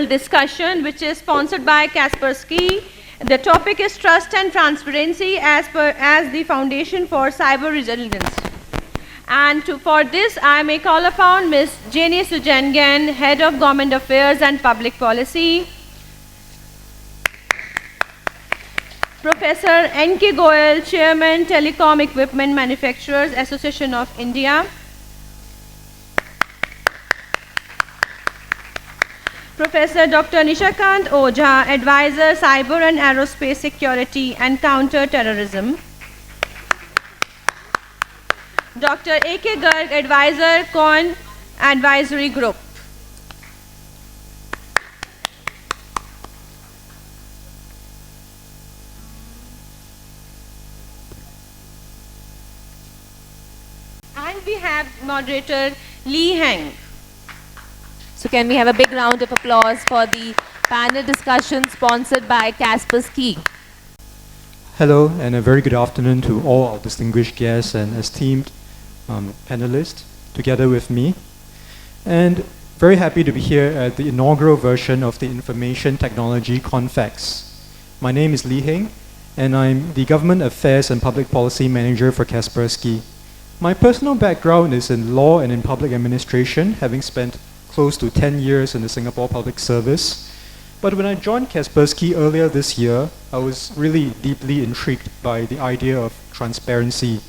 panel discussion, which is sponsored by Kaspersky. The topic is Trust and Transparency as the foundation for cyber resilience. And for this, I may call upon Ms. Genie Sugene, Head of Government Affairs and Public Policy, Professor N.K. Goyal, Chairman, Telecom Equipment Manufacturers Association of India, Professor Dr. Nishakant Ojha, Advisor, Cyber and Aerospace Security and Counter-Terrorism, Dr. A.K. Garg, Advisor, Koan Advisory Group. And we have moderator Heng. So can we have a big round of applause for the panel discussion sponsored by Kaspersky. Hello and a very good afternoon to all our distinguished guests and esteemed panelists together with me. And very happy to be here at the inaugural version of the Information Technology Confex. My name is Heng and I'm the Government Affairs and Public Policy Manager for Kaspersky. My personal background is in law and in public administration, having spent close to 10 years in the Singapore Public Service. But when I joined Kaspersky earlier this year, I was really deeply intrigued by the idea of transparency,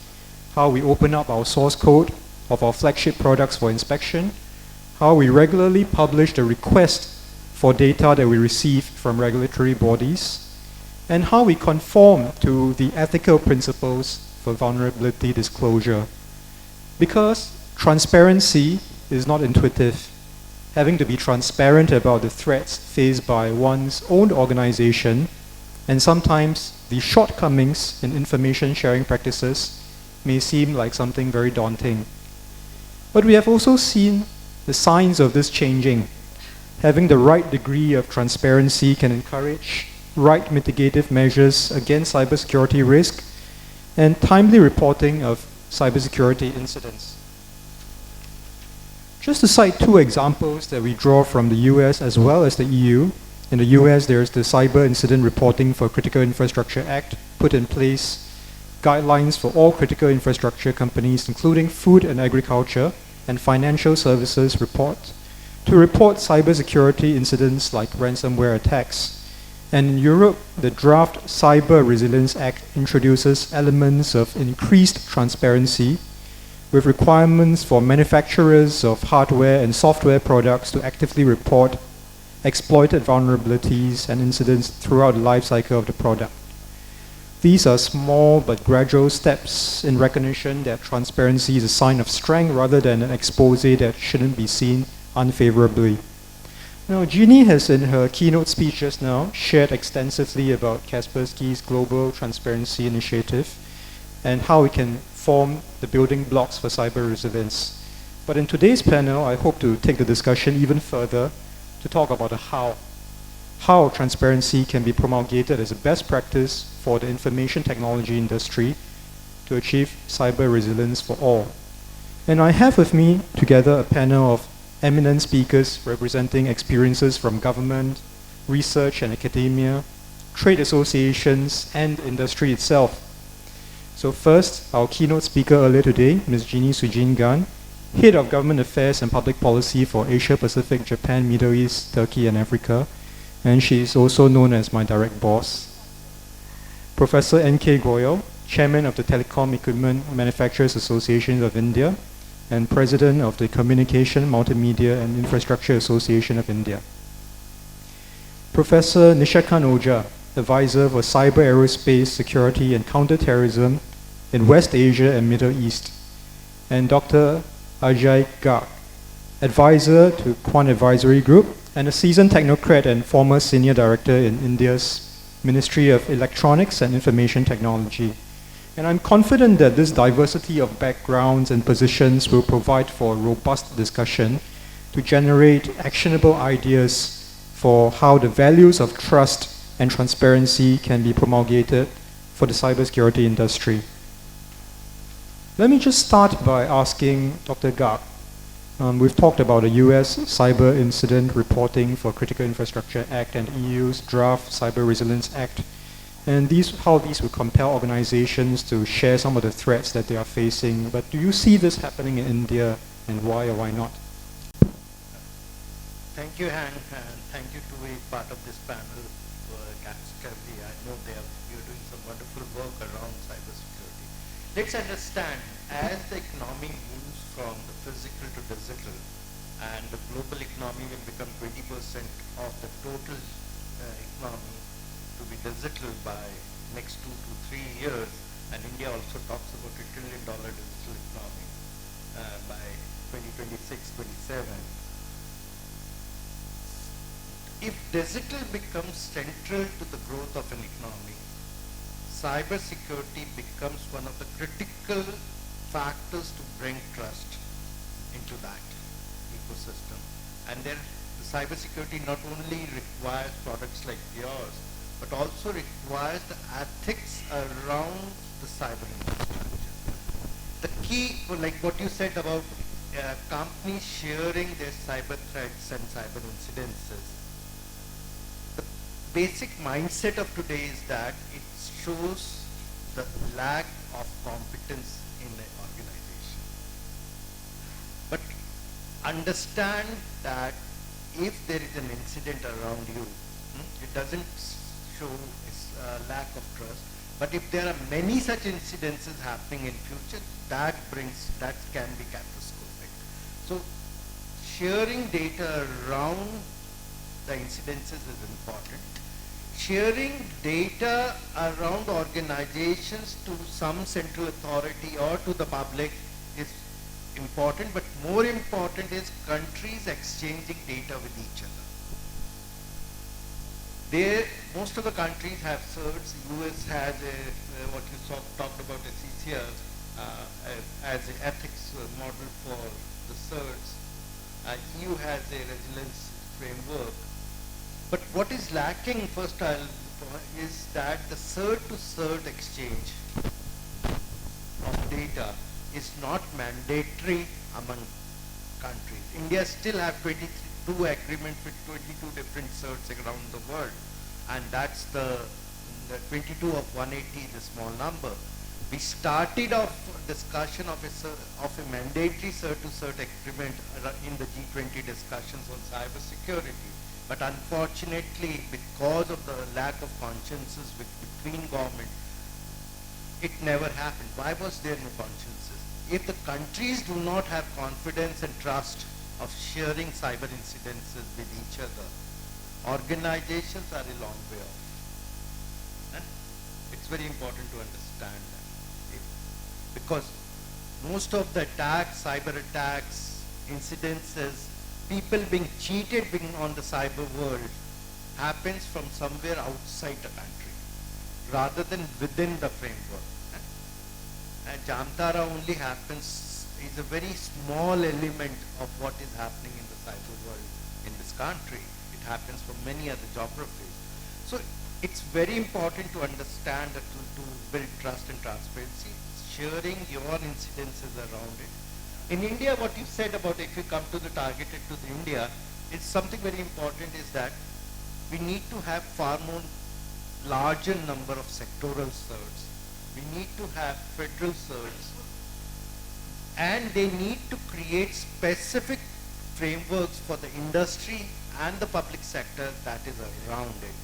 how we open up our source code of our flagship products for inspection, how we regularly publish the request for data that we receive from regulatory bodies, and how we conform to the ethical principles for vulnerability disclosure. Because transparency is not intuitive, having to be transparent about the threats faced by one's own organization and sometimes the shortcomings in information sharing practices may seem like something very daunting. But we have also seen the signs of this changing. Having the right degree of transparency can encourage right mitigative measures against cybersecurity risk and timely reporting of cybersecurity incidents. Just to cite two examples that we draw from the US as well as the EU. In the US, there's the Cyber Incident Reporting for Critical Infrastructure Act, put in place guidelines for all critical infrastructure companies, including food and agriculture and financial services to report cybersecurity incidents like ransomware attacks. And in Europe, the draft Cyber Resilience Act introduces elements of increased transparency with requirements for manufacturers of hardware and software products to actively report exploited vulnerabilities and incidents throughout the life cycle of the product. These are small but gradual steps in recognition that transparency is a sign of strength rather than an expose that shouldn't be seen unfavorably. Now, Genie has in her keynote speech just now shared extensively about Kaspersky's Global Transparency Initiative and how we can form the building blocks for cyber resilience. But in today's panel, I hope to take the discussion even further to talk about the how transparency can be promulgated as a best practice for the information technology industry to achieve cyber resilience for all. And I have with me together a panel of eminent speakers representing experiences from government, research and academia, trade associations, and industry itself. So first, our keynote speaker earlier today, Ms. Genie Sugene, Head of Government Affairs and Public Policy for Asia Pacific, Japan, Middle East, Turkey, and Africa. And she is also known as my direct boss. Professor N.K. Goyal, Chairman of the Telecom Equipment Manufacturers Association of India, and President of the Communication, Multimedia and Infrastructure Association of India. Professor Nishakant Ojha, Advisor for Cyber, Aerospace, Security and Counter-Terrorism in West Asia and Middle East. And Dr. Garg, Advisor to Koan Advisory Group and a seasoned technocrat and former Senior Director in India's Ministry of Electronics and Information Technology. And I'm confident that this diversity of backgrounds and positions will provide for a robust discussion to generate actionable ideas for how the values of trust and transparency can be promulgated for the cybersecurity industry. Let me just start by asking Dr. Garg, We've talked about the US Cyber Incident Reporting for Critical Infrastructure Act and EU's Draft Cyber Resilience Act, and how these would compel organizations to share some of the threats that they are facing. But do you see this happening in India, and why or why not? Thank you, Heng, and thank you to be part of this panel for Kaspersky. I know you're doing some wonderful work around cybersecurity. Let's understand, as the economy moves from the physical to digital, and the global economy will become 20% of the total economy to be digital by next 2 to 3 years, and India also talks about $1 trillion digital economy by 2026-27. If digital becomes central to the growth of an economy, cybersecurity becomes one of the critical factors to bring trust into that ecosystem. And then the cybersecurity not only requires products like yours, but also requires the ethics around the cyber infrastructure. The key, like what you said about companies sharing their cyber threats and cyber incidences, basic mindset of today is that it shows the lack of competence in an organization. But understand that if there is an incident around you, it doesn't show a lack of trust. But if there are many such incidences happening in future, that can be catastrophic. So sharing data around the incidences is important. Sharing data around organizations to some central authority or to the public is important, but more important is countries exchanging data with each other. Most of the countries have certs. US has what you talked about as CCR as an ethics model for the certs. EU has a resilience framework. But what is lacking, first is that the cert-to-cert exchange of data is not mandatory among countries. India still have 22 agreements with 22 different certs around the world, and that's the 22 of 180 is a small number. We started off discussion of a mandatory cert-to-cert agreement in the G20 discussions on cybersecurity. But unfortunately, because of the lack of consensus between government, it never happened. Why was there no consensus? If the countries do not have confidence and trust of sharing cyber incidences with each other, organizations are a long way off. It's very important to understand that. Because most of the attacks, cyber attacks, incidences, people being cheated on the cyber world happens from somewhere outside the country rather than within the framework. And Jamtara only happens, is a very small element of what is happening in the cyber world in this country. It happens from many other geographies. So it's very important to understand that to build trust and transparency, sharing your incidences around it. In India, what you said about if you come to the targeted to the India, it's something very important is that we need to have far more larger number of sectoral certs. We need to have federal certs, and they need to create specific frameworks for the industry and the public sector that is around it.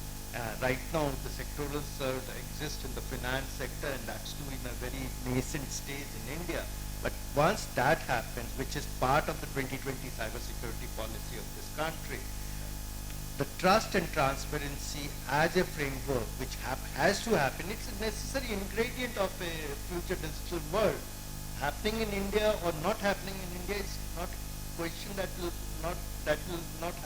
Right now, the sectoral cert exists in the finance sector, and that's too in a very nascent stage in India. But once that happens, which is part of the 2020 cybersecurity policy of this country, the trust and transparency as a framework which has to happen, it's a necessary ingredient of a future digital world. Happening in India or not happening in India is not a question that will not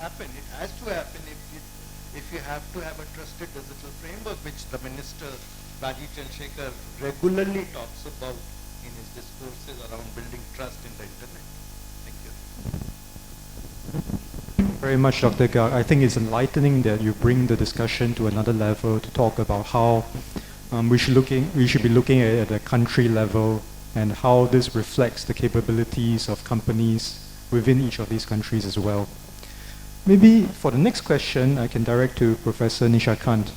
happen. It has to happen if you have to have a trusted digital framework, which the Minister Rajiv Chandrasekhar regularly talks about in his discourses around building trust in the internet. Thank you. Very much, Dr. Garg. I think it's enlightening that you bring the discussion to another level to talk about how we should be looking at a country level and how this reflects the capabilities of companies within each of these countries as well. Maybe for the next question, I can direct to Professor Nishakant.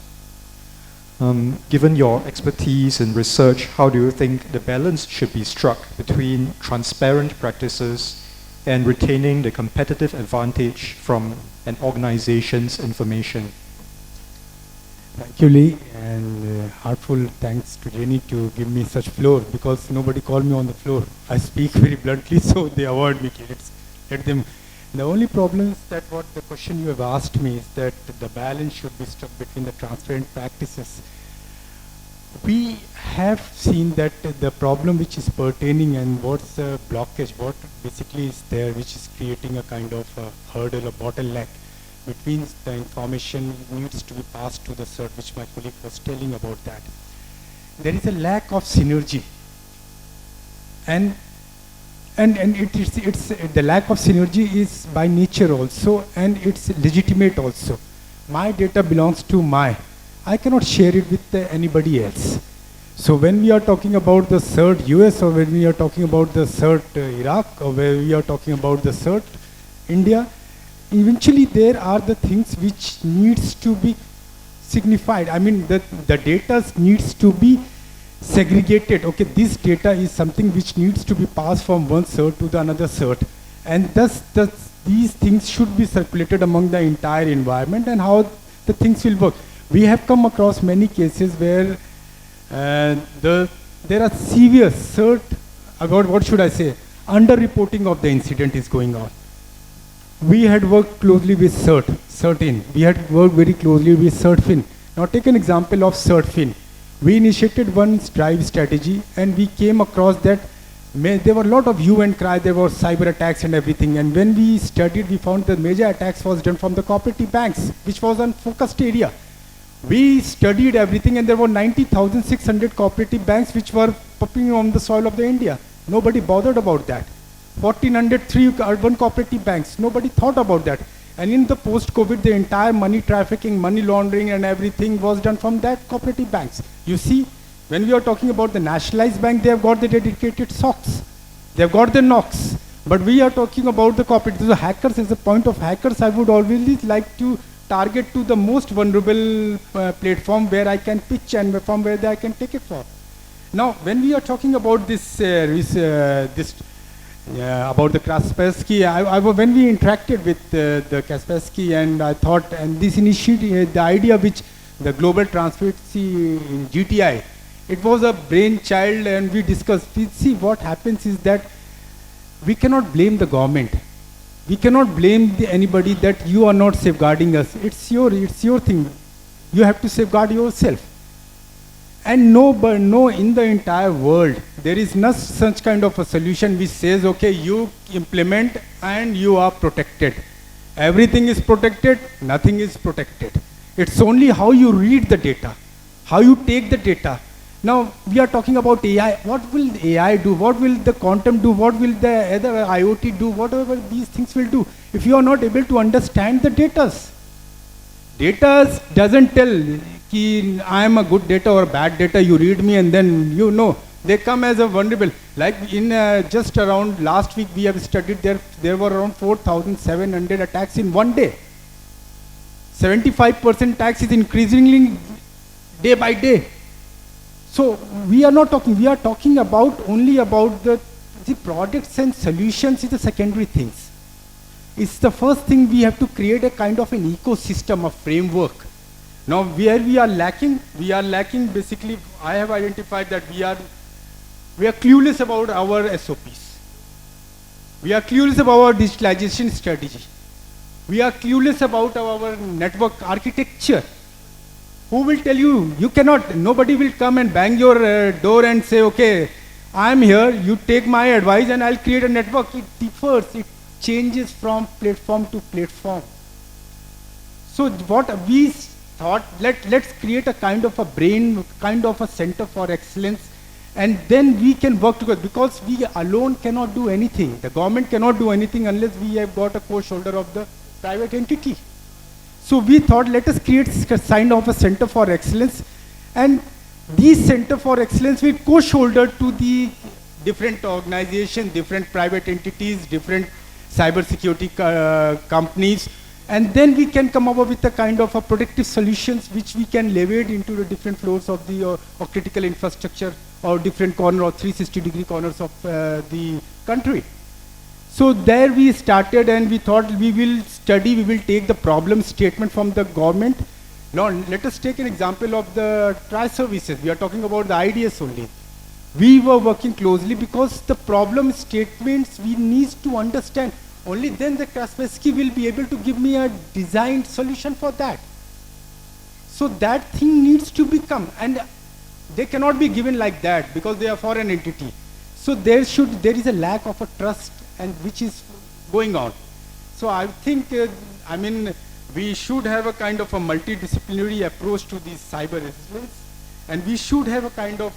Given your expertise in research, how do you think the balance should be struck between transparent practices and retaining the competitive advantage from an organization's information? Thank you, Lee, and heartful thanks to Genie to give me such floor, because nobody called me on the floor. I speak very bluntly, so they avoid me. Let them. The only problem is that what the question you have asked me is that the balance should be struck between the transparent practices. We have seen that the problem which is pertaining and what's the blockage, what basically is there, which is creating a kind of a hurdle, a bottleneck between the information needs to be passed to the CERT, which my colleague was telling about that. There is a lack of synergy. And it's the lack of synergy is by nature also, and it's legitimate also. My data belongs to I cannot share it with anybody else. So when we are talking about the CERT US, or when we are talking about the CERT Iraq, or when we are talking about the CERT India, eventually there are the things which needs to be signified. I mean, the data needs to be segregated. Okay, this data is something which needs to be passed from one CERT to the another CERT, and thus these things should be circulated among the entire environment, and how the things will work. We have come across many cases where there are severe CERT about, what should I say, under-reporting of the incident is going on. We had worked closely with CERT-in. We had worked very closely with CERT-fin. Now take an example of CERT-fin. We initiated one drive strategy, and we came across that there were a lot of hue and cry, there were cyber attacks and everything. And when we studied, we found that major attacks was done from the cooperative banks, which was a focused area. We studied everything, and there were 90,600 cooperative banks which were popping on the soil of the India. Nobody bothered about that. 1,403 urban cooperative banks. Nobody thought about that. And in the post-COVID, the entire money trafficking, money laundering and everything was done from that cooperative banks. You see, when we are talking about the nationalized bank, they have got the dedicated SOCs. They have got the NOCs. But we are talking about the cooperative. So hackers, as a point of hackers, I would always like to target to the most vulnerable platform where I can pitch and from where I can take it for. Now, when we are talking about this, about the Kaspersky, when we interacted with the Kaspersky, and I thought, and this initiative, the idea which the global transparency in GTI, it was a brainchild, and we discussed. See, what happens is that we cannot blame the government. We cannot blame anybody that you are not safeguarding us. It's your thing. You have to safeguard yourself. And no, in the entire world, there is not such kind of a solution which says, okay, you implement and you are protected. Everything is protected, nothing is protected. It's only how you read the data, how you take the data. Now, we are talking about AI. What will AI do? What will the quantum do? What will the other IoT do? Whatever these things will do. If you are not able to understand the data doesn't tell ki I am a good data or bad data. You read me and then you know. They come as a vulnerable. Like in just around last week, we have studied there were around 4,700 attacks in one day. 75% attacks is increasingly day by day. So we are not talking, we are talking about only about the products and solutions is the secondary things. It's the first thing we have to create a kind of an ecosystem, a framework. Now where we are lacking basically, I have identified that we are clueless about our SOPs. We are clueless about our digitalization strategy. We are clueless about our network architecture. Who will tell you? You cannot, nobody will come and bang your door and say, okay, I'm here, you take my advice and I'll create a network. It differs, it changes from platform to platform. So what we thought, let's create a kind of a brain, kind of a center for excellence, and then we can work together, because we alone cannot do anything. The government cannot do anything unless we have got a co-shoulder of the private entity. So we thought, let us create a kind of a center for excellence, and these center for excellence will co-shoulder to the different organizations, different private entities, different cybersecurity companies, and then we can come up with a kind of a predictive solutions which we can leverage into the different floors of the of critical infrastructure or different corner or 360-degree corners of the country. So there we started, and we thought we will study, we will take the problem statement from the government. Now let us take an example of the tri-services. We are talking about the IDS only. We were working closely because the problem statements we need to understand. Only then the Kaspersky will be able to give me a designed solution for that. So that thing needs to become, and they cannot be given like that because they are foreign entity. So there is a lack of a trust and which is going on. So I think, we should have a kind of a multidisciplinary approach to these cyber resilience, and we should have a kind of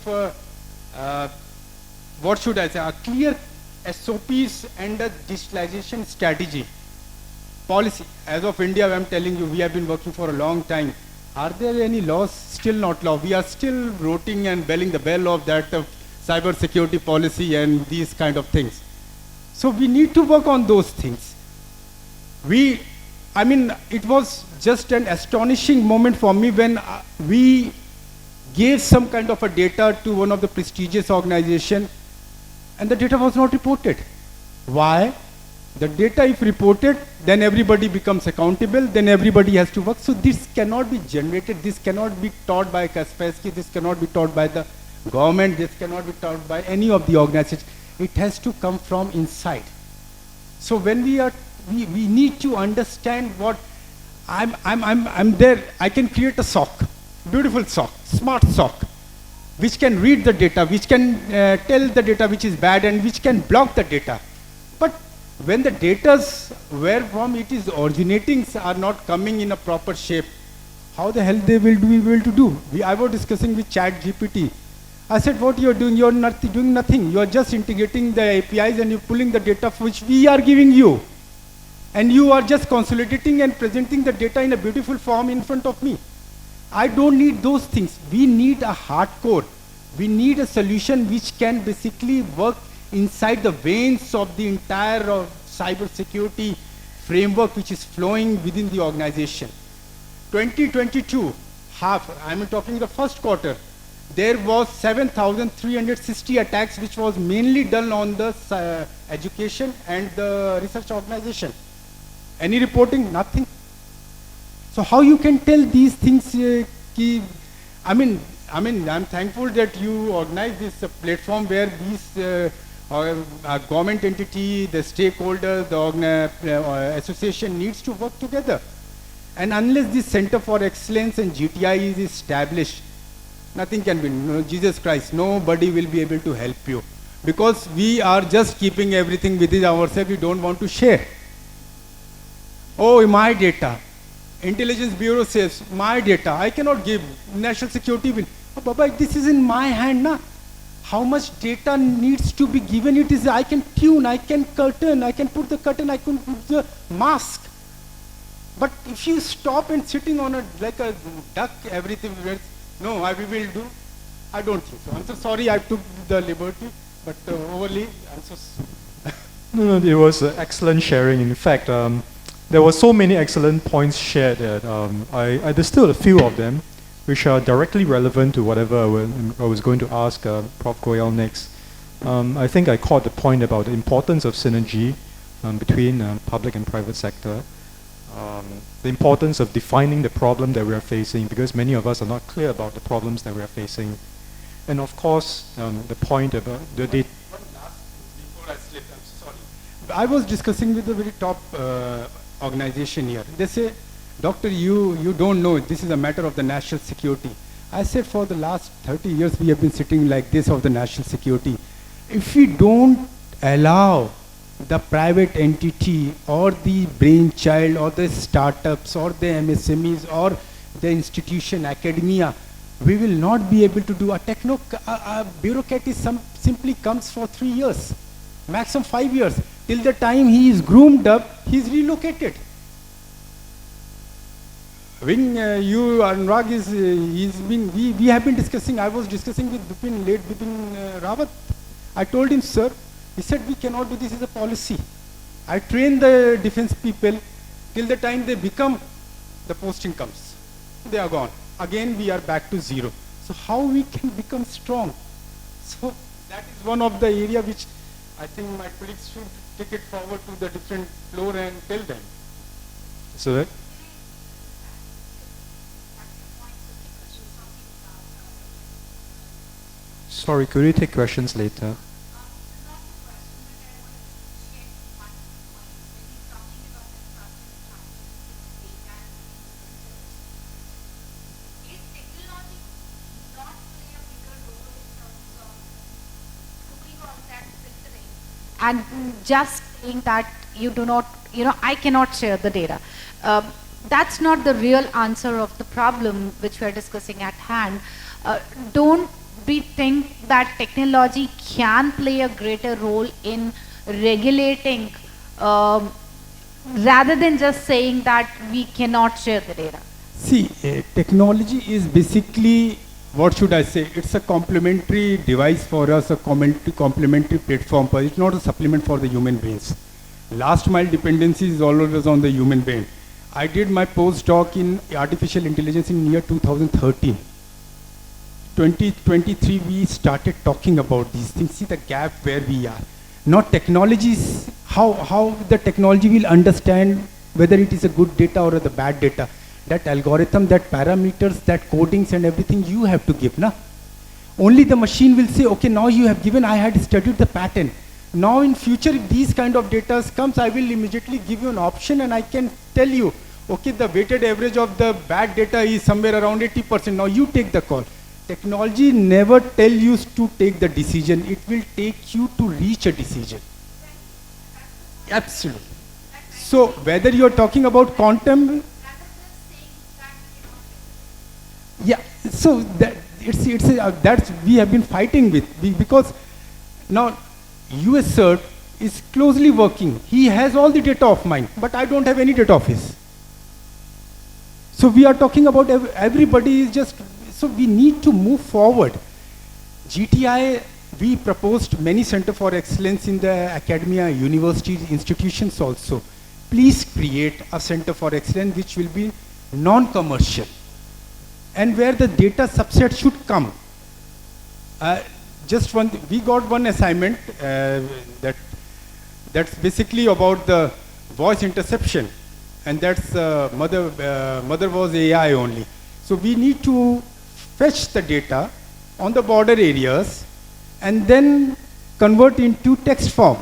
what should I say, a clear SOPs and a digitalization strategy. Policy. As of India, I am telling you, we have been working for a long time. Are there any laws? Still not law. We are still rooting and belling the bell of that cyber security policy and these kind of things. So we need to work on those things. It was just an astonishing moment for me when we gave some kind of a data to one of the prestigious organizations, and the data was not reported. Why? The data, if reported, then everybody becomes accountable, then everybody has to work. So this cannot be generated, this cannot be taught by Kaspersky, this cannot be taught by the government, this cannot be taught by any of the organizations. It has to come from inside. So when we need to understand what I'm there, I can create a SOC, beautiful SOC, smart SOC, which can read the data, which can tell the data which is bad and which can block the data. But when the data where from it is originating are not coming in a proper shape, how the hell they will be able to do? I was discussing with ChatGPT. I said, what you are doing? You are not doing nothing. You are just integrating the APIs and you are pulling the data which we are giving you. And you are just consolidating and presenting the data in a beautiful form in front of me. I don't need those things. We need a hardcore. We need a solution which can basically work inside the veins of the entire cyber security framework which is flowing within the organization. 2022, I'm talking the first quarter, there was 7,360 attacks which was mainly done on the education and the research organization. Any reporting? Nothing. So how you can tell these things? I'm thankful that you organize this platform where these government entity, the stakeholders, the association needs to work together. And unless this Center for Excellence and GTI is established, nothing can be. No, Jesus Christ, nobody will be able to help you. Because we are just keeping everything within ourselves, we don't want to share. Oh, my data. Intelligence Bureau says, my data, I cannot give. National Security will. Oh, Baba, this is in my hand, na? How much data needs to be given? It is, I can tune, I can curtain, I can put the curtain, I can put the mask. But if you stop and sitting on like a duck, everything, no, we will do. I don't think so. I'm so sorry I took the liberty, but overly, I'm so. No, it was excellent sharing. In fact, there were so many excellent points shared that I distilled a few of them, which are directly relevant to whatever I was going to ask Prof. Goyal next. I think I caught the point about the importance of synergy between public and private sector. The importance of defining the problem that we are facing, because many of us are not clear about the problems that we are facing. And of course, the point about the data. One last, before I slip, I'm sorry. I was discussing with a very top organization here. They say, Doctor, you don't know, this is a matter of the national security. I said, for the last 30 years, we have been sitting like this of the national security. If we don't allow the private entity or the brainchild or the startups or the MSMEs or the institution, academia, we will not be able to do. A bureaucrat is simply comes for 3 years, maximum 5 years. Till the time he is groomed up, he is relocated. When Anurag we have been discussing, I was discussing with late Bipin Rawat. I told him, sir, he said, we cannot do this as a policy. I train the defense people till the time they become, the posting comes. They are gone. Again, we are back to zero. So how we can become strong? So that is one of the area which I think my colleagues should take it forward to the different floor and tell them. So that sorry, could we take questions later? And just saying that you do not, I cannot share the data. That's not the real answer of the problem which we are discussing at hand. Don't we think that technology can play a greater role in regulating rather than just saying that we cannot share the data? See, technology is basically, what should I say? It's a complementary device for us, a complementary platform, but it's not a supplement for the human brains. Last mile dependency is always on the human brain. I did my postdoc in artificial intelligence in year 2013. 2023 we started talking about these things. See the gap where we are. Not technologies, how the technology will understand whether it is a good data or the bad data. That algorithm, that parameters, that codings and everything you have to give, na? Only the machine will say, okay, now you have given, I had studied the pattern. Now in future, if these kind of data comes, I will immediately give you an option and I can tell you, okay, the weighted average of the bad data is somewhere around 80%. Now you take the call. Technology never tell you to take the decision. It will take you to reach a decision. Absolutely. So whether you are talking about quantum, yeah, so that that's we have been fighting with because now US CERT is closely working. He has all the data of mine, but I don't have any data of his. So we are talking about everybody is just, so we need to move forward. GTI, we proposed many center for excellence in the academia, universities, institutions also. Please create a center for excellence which will be non-commercial, and where the data subset should come. Just one, we got one assignment that's basically about the voice interception, and that's mother was AI only. So we need to fetch the data on the border areas and then convert into text form.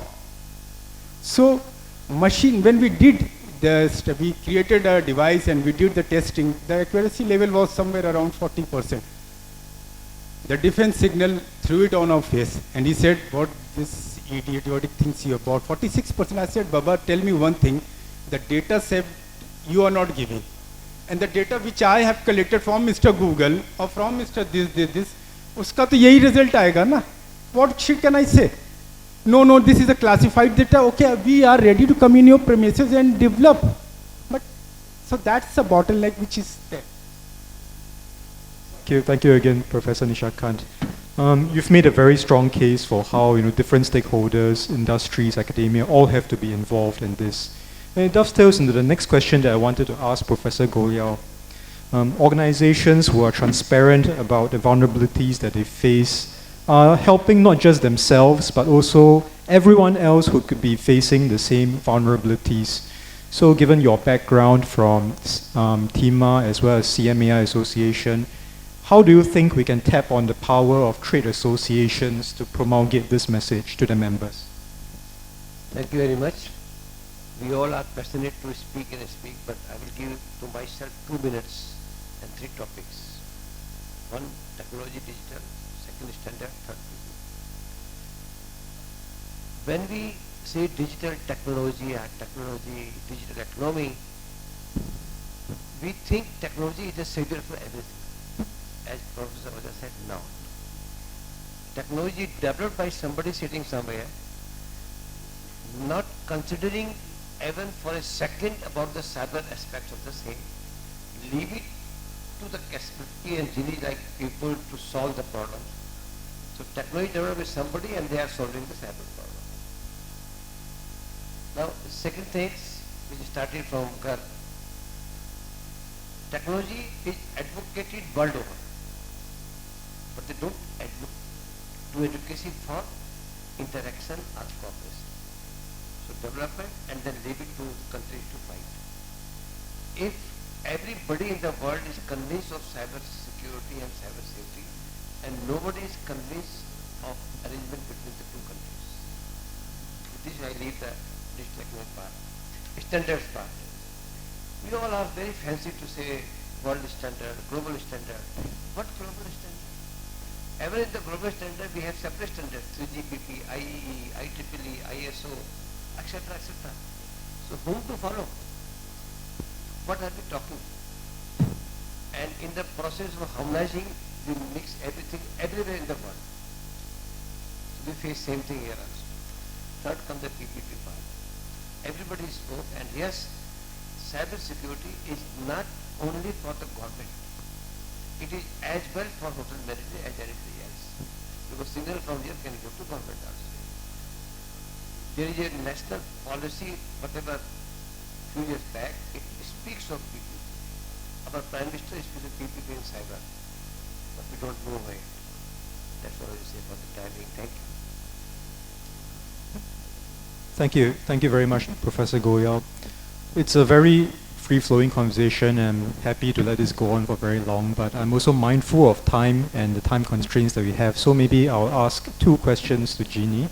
So machine, when we did we created a device and we did the testing, the accuracy level was somewhere around 40%. The defense signal threw it on our face and he said, what this idiotic thinks you about 46%. I said, Baba, tell me one thing, the data set you are not giving. And the data which I have collected from Mr. Google or from Mr. this, uska to yahi result aayega na. What shit can I say? No, this is a classified data. Okay, we are ready to come in your premises and develop. But so that's a bottleneck which is there. Thank you again, Professor Nishakant. You've made a very strong case for how different stakeholders, industries, academia, all have to be involved in this. And it dovetails into the next question that I wanted to ask Professor Goyal. Organizations who are transparent about the vulnerabilities that they face are helping not just themselves, but also everyone else who could be facing the same vulnerabilities. So given your background from TIMA as well as CMAI Association, how do you think we can tap on the power of trade associations to promulgate this message to the members? Thank you very much. We all are passionate to speak, but I will give to myself 2 minutes and 3 topics. 1, technology digital. Second, standard. Third, people. When we say digital technology and digital economy, we think technology is a savior for everything. As Professor Ojha said, no. Technology developed by somebody sitting somewhere, not considering even for a second about the cyber aspects of the same, leave it to the Kaspersky and Genie like people to solve the problem. So technology developed by somebody and they are solving the cyber problem. Now, the second thing, which started from Garg, technology is advocated world over, but they don't do education for interaction or cooperation. So development and then leave it to countries to fight. If everybody in the world is convinced of cyber security and cyber safety, and nobody is convinced of arrangement between the two countries. With this I leave the digital economic part. Standards part. We all are very fancy to say world standard, global standard. What global standard? Even in the global standard we have separate standards, 3GPP, IEE, IEEE, ISO, etc., etc. So whom to follow? What are we talking? And in the process of harmonizing, we mix everything everywhere in the world. So we face same thing here also. Third comes the PPP part. Everybody spoke, and yes, cyber security is not only for the government. It is as well for hotel management as anything else. Because signal from here can go to government also. There is a national policy, whatever few years back, it speaks of PPP. Our Prime Minister speaks of PPP in cyber, but we don't know why. That's all I say for the timing. Thank you. Thank you very much, Professor Goyal. It's a very free-flowing conversation, and I'm happy to let this go on for very long, but I'm also mindful of time and the time constraints that we have, so maybe I'll ask two questions to Genie.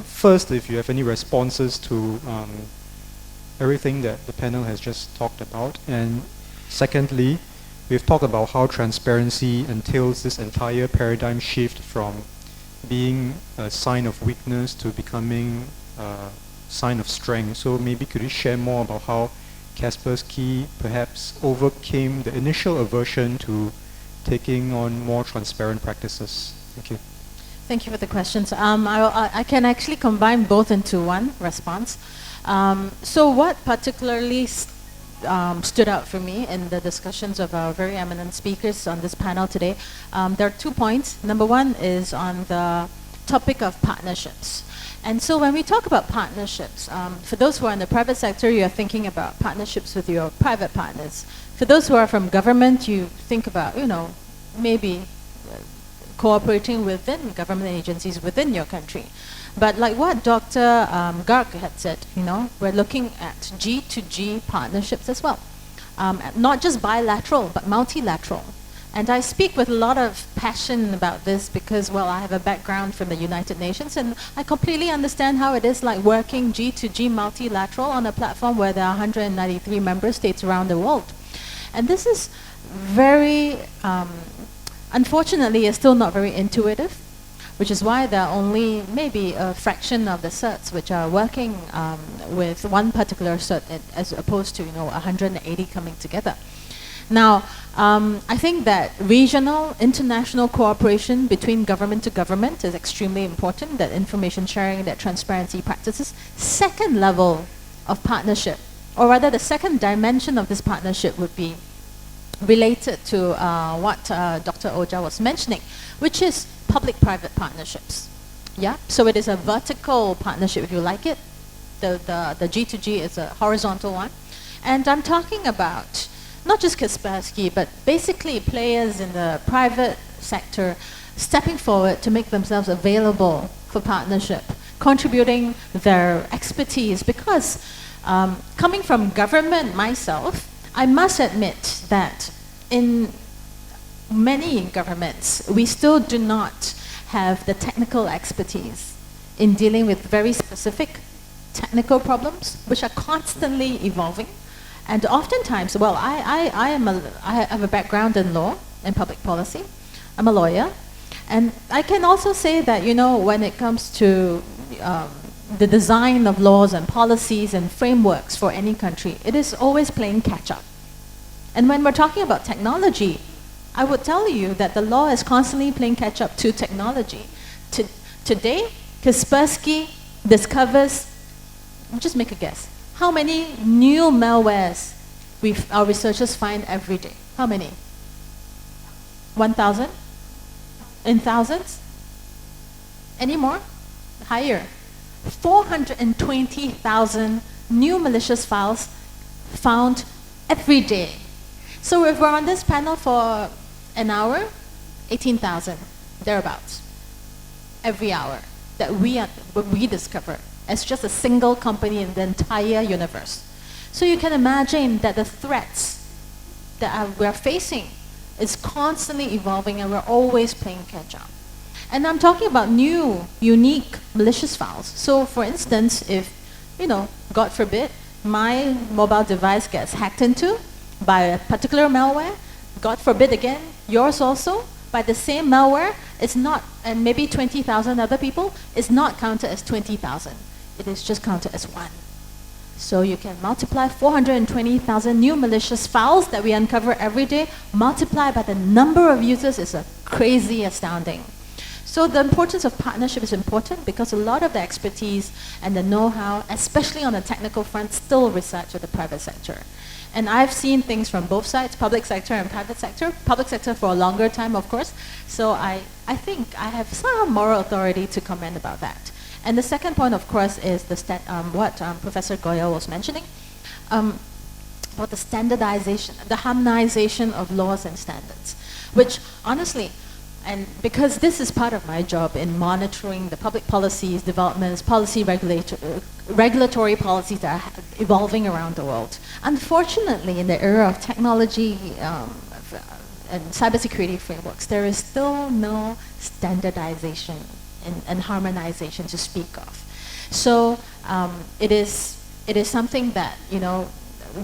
First, if you have any responses to everything that the panel has just talked about, and secondly, we've talked about how transparency entails this entire paradigm shift from being a sign of weakness to becoming a sign of strength. So maybe could you share more about how Kaspersky perhaps overcame the initial aversion to taking on more transparent practices? Thank you. Thank you for the questions. I can actually combine both into one response. So what particularly stood out for me in the discussions of our very eminent speakers on this panel today, there are 2 points. Number one is on the topic of partnerships. And so when we talk about partnerships, for those who are in the private sector, you're thinking about partnerships with your private partners. For those who are from government, you think about, maybe cooperating within government agencies within your country. But like what Dr. Garg had said, we're looking at G2G partnerships as well. Not just bilateral, but multilateral. And I speak with a lot of passion about this because, well, I have a background from the United Nations, and I completely understand how it is like working G2G multilateral on a platform where there are 193 member states around the world. And this is very, unfortunately, it's still not very intuitive, which is why there are only maybe a fraction of the certs which are working with one particular cert as opposed to 180 coming together. Now, I think that regional, international cooperation between government to government is extremely important, that information sharing, that transparency practices. Second level of partnership, or rather the second dimension of this partnership would be related to what Dr. Ojha was mentioning, which is public-private partnerships. Yeah, so it is a vertical partnership, if you like it. The G2G is a horizontal one. And I'm talking about not just Kaspersky, but basically players in the private sector stepping forward to make themselves available for partnership, contributing their expertise. Because coming from government myself, I must admit that in many governments, we still do not have the technical expertise in dealing with very specific technical problems, which are constantly evolving. And oftentimes, well, I have a background in law and public policy. I'm a lawyer. And I can also say that, when it comes to the design of laws and policies and frameworks for any country, it is always playing catch-up. And when we're talking about technology, I would tell you that the law is constantly playing catch-up to technology. Today, Kaspersky discovers, just make a guess, how many new malwares our researchers find every day? How many? 1,000? In thousands? Any more? Higher. 420,000 new malicious files found every day. So if we're on this panel for an hour, 18,000, thereabouts, every hour that we discover as just a single company in the entire universe. So you can imagine that the threats that we're facing is constantly evolving, and we're always playing catch up. And I'm talking about new, unique, malicious files. So for instance, if, God forbid, my mobile device gets hacked into by a particular malware, God forbid again, yours also, by the same malware, it's not, and maybe 20,000 other people, it's not counted as 20,000. It is just counted as one. So you can multiply 420,000 new malicious files that we uncover every day, multiply by the number of users is a crazy astounding. So the importance of partnership is important because a lot of the expertise and the know-how, especially on the technical front, still resides with the private sector. And I've seen things from both sides, public sector and private sector. Public sector for a longer time, of course. So I think I have some moral authority to comment about that. And the second point, of course, is what Professor Goyal was mentioning, about the standardization, the harmonization of laws and standards, which honestly, and because this is part of my job in monitoring the public policies, developments, regulatory policies that are evolving around the world. Unfortunately, in the era of technology and cybersecurity frameworks, there is still no standardization and harmonization to speak of. So it is something that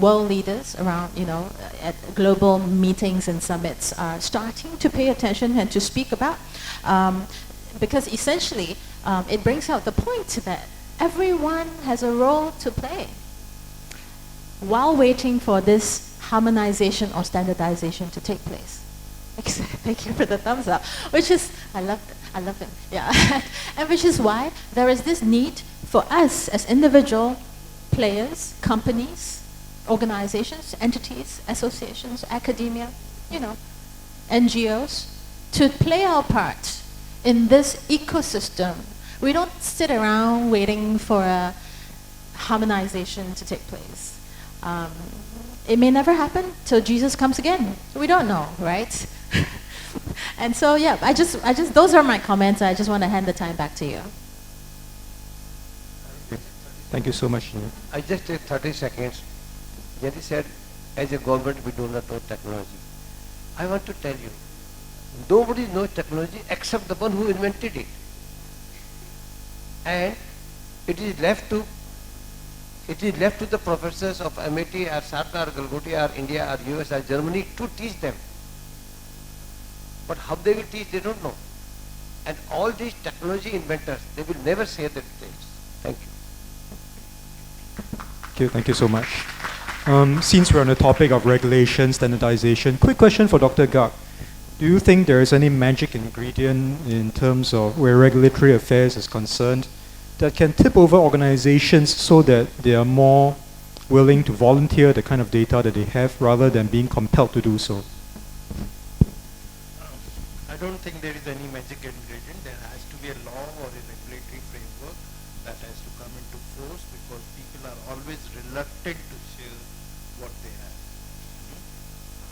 world leaders around at global meetings and summits are starting to pay attention and to speak about, because essentially it brings out the point that everyone has a role to play while waiting for this harmonization or standardization to take place. Thank you for the thumbs up, which is, I love it, yeah. And which is why there is this need for us as individual players, companies, organizations, entities, associations, academia, NGOs, to play our part in this ecosystem. We don't sit around waiting for a harmonization to take place. It may never happen till Jesus comes again. We don't know, right? And so, yeah, I just, those are my comments. I just want to hand the time back to you. Thank you so much. I just take 30 seconds. Genie said, as a government, we do not know technology. I want to tell you, nobody knows technology except the one who invented it. And it is left to the professors of MIT or Sept or Galgoti or India or US or Germany to teach them. But how they will teach, they don't know. And all these technology inventors, they will never share the details. Thank you. Thank you so much. Since we're on the topic of regulation, standardization, quick question for Dr. Garg. Do you think there is any magic ingredient in terms of where regulatory affairs is concerned that can tip over organizations so that they are more willing to volunteer the kind of data that they have rather than being compelled to do so? I don't think there is any magic ingredient. There has to be a law or a regulatory framework that has to come into force because people are always reluctant to share what they have.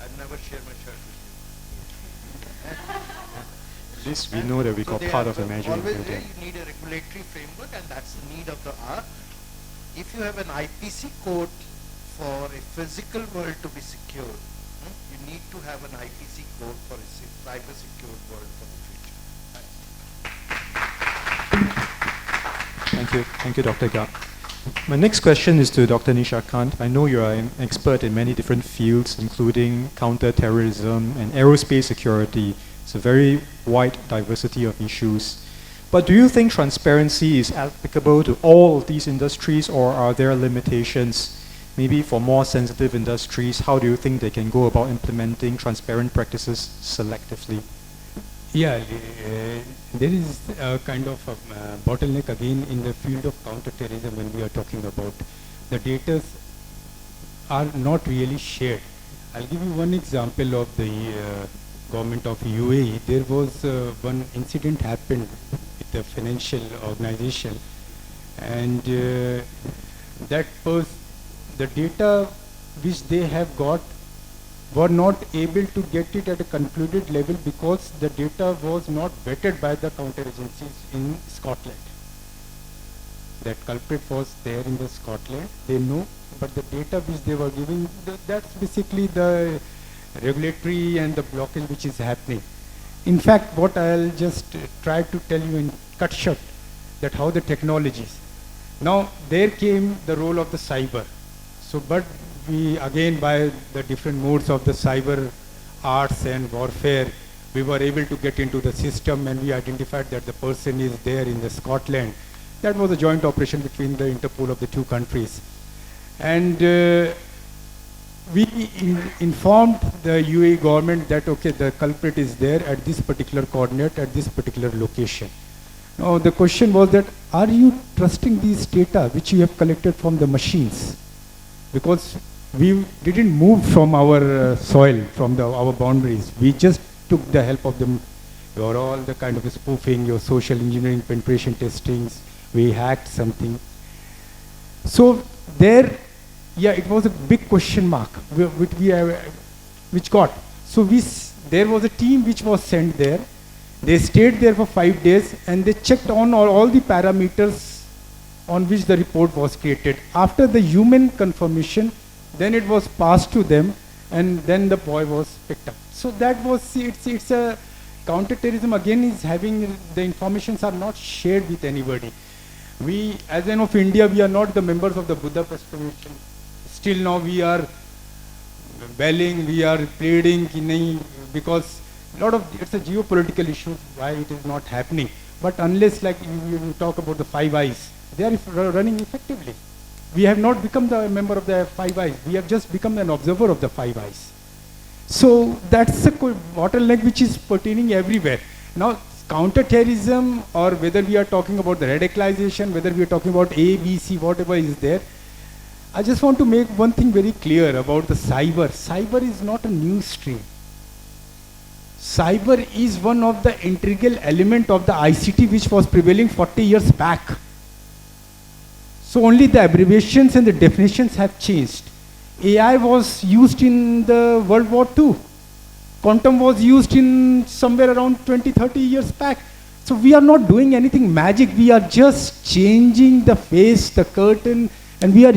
I've never shared my shirt with you. At least we know that we got part of the magic always ingredient. you need a regulatory framework, and that's the need of the hour. If you have an IPC code for a physical world to be secure, you need to have an IPC code for a cyber secure world for the future. Thank you, Dr. Garg. My next question is to Dr. Nishakant. I know you are an expert in many different fields, including counter-terrorism and aerospace security. It's a very wide diversity of issues. But do you think transparency is applicable to all of these industries, or are there limitations? Maybe for more sensitive industries, how do you think they can go about implementing transparent practices selectively? Yeah, there is a kind of a bottleneck again in the field of counter-terrorism when we are talking about the data are not really shared. I'll give you one example of the government of UAE. There was one incident happened with a financial organization and the data which they have got were not able to get it at a concluded level because the data was not vetted by the counter agencies in Scotland. That culprit was there in the Scotland, they know, but the data which they were giving, that's basically the regulatory and the blockage which is happening. In fact, what I'll just try to tell you in cut short, that how the technologies. Now, there came the role of the cyber. So, but we again, by the different modes of the cyber arts and warfare, we were able to get into the system, and we identified that the person is there in the Scotland. That was a joint operation between the Interpol of the two countries. And we informed the UAE government that, okay, the culprit is there at this particular coordinate, at this particular location. Now, the question was that, are you trusting these data which you have collected from the machines? Because we didn't move from our soil, from our boundaries. We just took the help of them. Your all the kind of spoofing, your social engineering, penetration testings. We hacked something. So there, yeah, it was a big question mark which got. So there was a team which was sent there. They stayed there for 5 days and they checked on all the parameters on which the report was created. After the human confirmation, then it was passed to them, and then the boy was picked up. So that was, it's a counter-terrorism again is having, the informations are not shared with anybody. We, as an of India, we are not the members of the Budapest Convention. Still now we are belling, we are pleading, because a lot of, it's a geopolitical issue why it is not happening. But unless, like you talk about the Five Eyes, they are running effectively. We have not become the member of the Five Eyes. We have just become an observer of the Five Eyes. So that's a bottleneck which is pertaining everywhere. Now, counter-terrorism, or whether we are talking about the radicalization, whether we are talking about A, B, C, whatever is there, I just want to make one thing very clear about the cyber. Cyber is not a new stream. Cyber is one of the integral element of the ICT which was prevailing 40 years back. So only the abbreviations and the definitions have changed. AI was used in the World War II. Quantum was used in somewhere around 20, 30 years back. So we are not doing anything magic. We are just changing the face, the curtain, and we are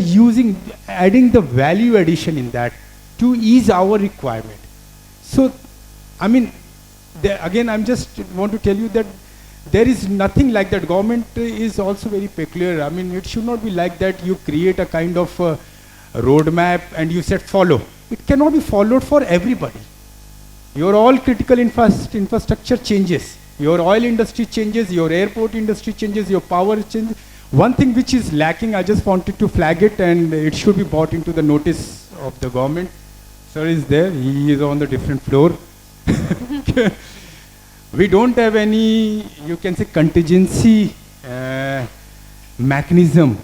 adding the value addition in that to ease our requirement. So, I mean, again, I'm just want to tell you that there is nothing like that. Government is also very peculiar. I mean, it should not be like that. You create a kind of roadmap and you said follow. It cannot be followed for everybody. Your all critical infrastructure changes. Your oil industry changes, your airport industry changes, your power changes. One thing which is lacking, I just wanted to flag it, and it should be brought into the notice of the government. Sir is there, he is on the different floor. We don't have any, you can say, contingency mechanism.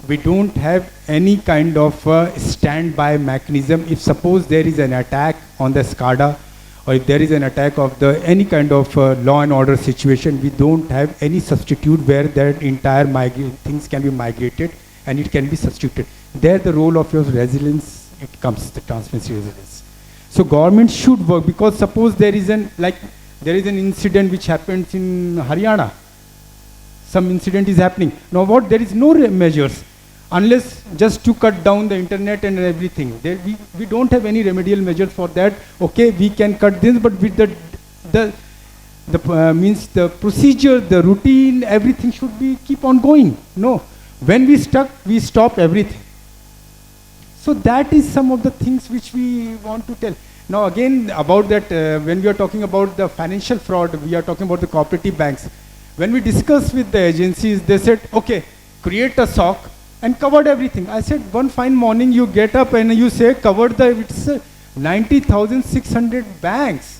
We don't have any kind of standby mechanism. If suppose there is an attack on the SCADA, or if there is an attack of any kind of law and order situation, we don't have any substitute where that entire things can be migrated and it can be substituted. There the role of your resilience, it comes, the transparency resilience. So government should work, because suppose there is an incident which happens in Haryana. Some incident is happening. Now what, there is no measures. Unless just to cut down the internet and everything. We don't have any remedial measures for that. Okay, we can cut this, but with the procedure, the routine, everything should be keep on going. No, when we stop everything. So that is some of the things which we want to tell. Now again, about that, when we are talking about the financial fraud, we are talking about the cooperative banks. When we discussed with the agencies, they said, okay, create a SOC, and covered everything. I said, one fine morning you get up and you say, it's 90,600 banks.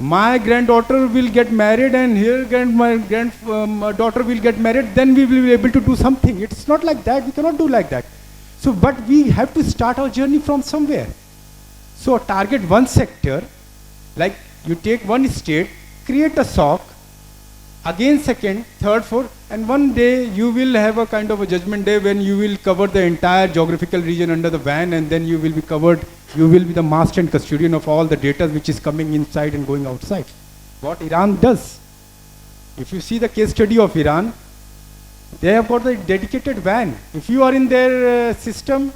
My granddaughter will get married, and here my daughter will get married, then we will be able to do something. It's not like that, we cannot do like that. So, but we have to start our journey from somewhere. So target one sector, like you take one state, create a SOC, again second, third, fourth, And one day you will have a kind of a judgment day when you will cover the entire geographical region under the van, and then you will be covered, you will be the master and custodian of all the data which is coming inside and going outside. What Iran does. If you see the case study of Iran, they have got a dedicated van. If you are in their system,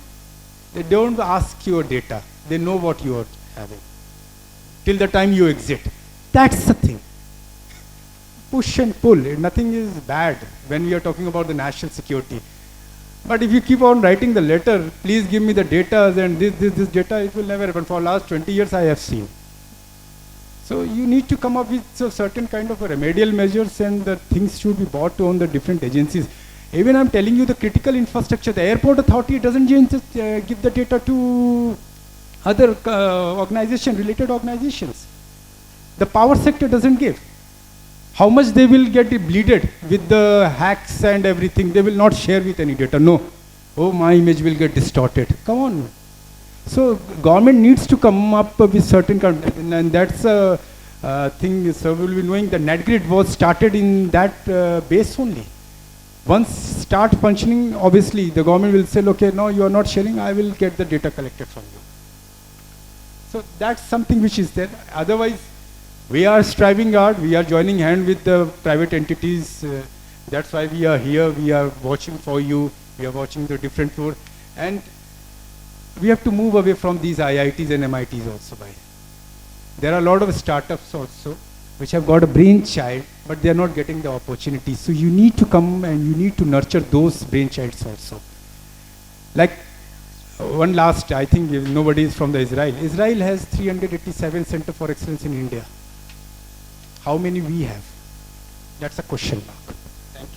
they don't ask your data. They know what you are having till the time you exit. That's the thing. Push and pull. Nothing is bad when we are talking about the national security. But if you keep on writing the letter, please give me the data and this data, it will never happen. For last 20 years I have seen. So you need to come up with a certain kind of a remedial measures, and the things should be brought on the different agencies. Even I'm telling you the critical infrastructure, the airport authority doesn't just give the data to other related organizations. The power sector doesn't give. How much they will get bleeded with the hacks and everything, they will not share with any data. No. Oh, my image will get distorted. Come on. So government needs to come up with certain kind, and that's a thing. So we will be knowing the NetGrid was started in that base only. Once start functioning, obviously the government will say, okay, no, you are not sharing, I will get the data collected from you. So that's something which is there. Otherwise, we are striving hard, we are joining hand with the private entities. That's why we are here, we are watching for you, we are watching the different floor. And we have to move away from these IITs and MITs also. There are a lot of startups also which have got a brainchild, but they are not getting the opportunity. So you need to come and you need to nurture those brainchilds also. Like one last, I think nobody is from the Israel. Israel has 387 Center for Excellence in India. How many we have? That's a question mark. Thank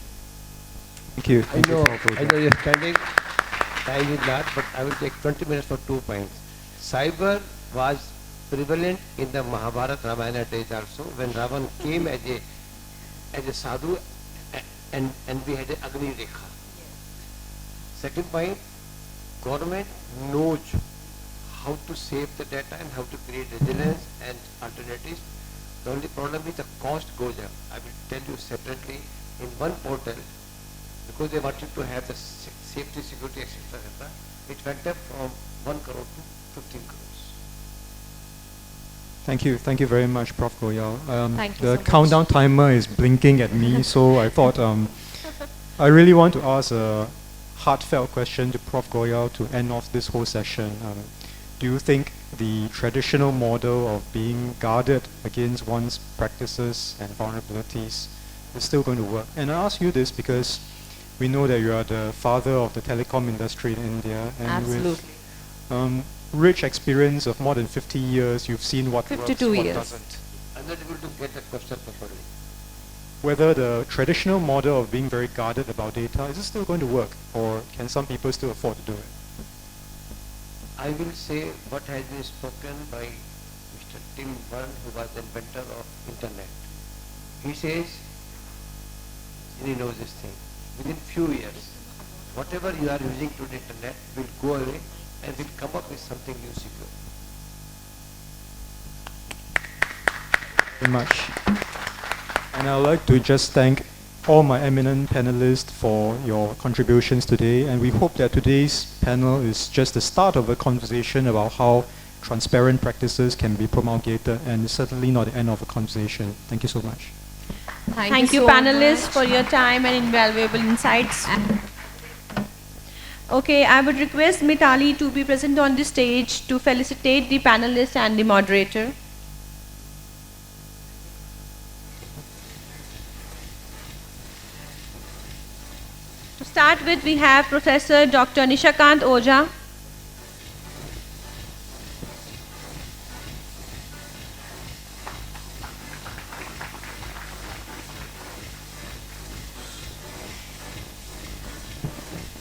you. Thank you. I know you're standing, time is not, but I will take 20 minutes for 2 points. Cyber was prevalent in the Mahabharata Ramayana days also, when Ravan came as a sadhu and we had a Agni Rekha. Second point, government knows how to save the data and how to create resilience and alternatives. The only problem is the cost goes up. I will tell you separately in one portal, because they wanted to have the safety, security, etc., it went up from 1 crore to 15 crores. Thank you very much, Prof. Goyal. Thank you The so much. countdown timer is blinking at me, so I thought I really want to ask a heartfelt question to Prof. Goyal to end off this whole session. Do you think the traditional model of being guarded against one's practices and vulnerabilities is still going to work? And I ask you this because we know that you are the father of the telecom industry in India, and Absolutely. with rich experience of more than 50 years, you've seen what works, 52 what years. doesn't. I'm not able to get that question properly. Whether the traditional model of being very guarded about data, is it still going to work, or can some people still afford to do it? I will say what has been spoken by Mr. Tim Byrne, who was the inventor of internet. He says, he knows this thing, within few years, whatever you are using to the internet will go away and will come up with something new secure. Very much. And I'd like to just thank all my eminent panelists for your contributions today, and we hope that today's panel is just the start of a conversation about how transparent practices can be promulgated, and it's certainly not the end of a conversation. Thank you so much. Thank you, so panelists, much. for your time and invaluable insights. Okay, I would request Mitali to be present on the stage to felicitate the panelists and the moderator. To start with, we have Professor Dr. Nishakant Ojha.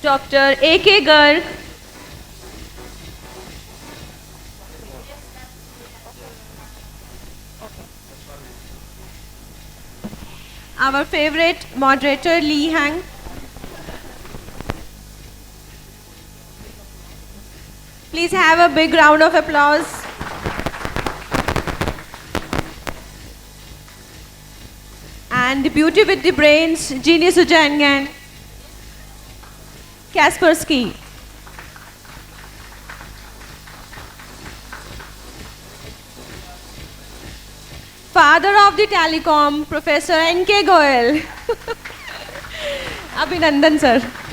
Dr. A.K. Garg. Our favorite moderator, Heng. Please have a big round of applause. And the beauty with the brains, Genie, Sugene, Kaspersky. Father of the telecom, Professor N.K. Goel. Abhinandan, sir.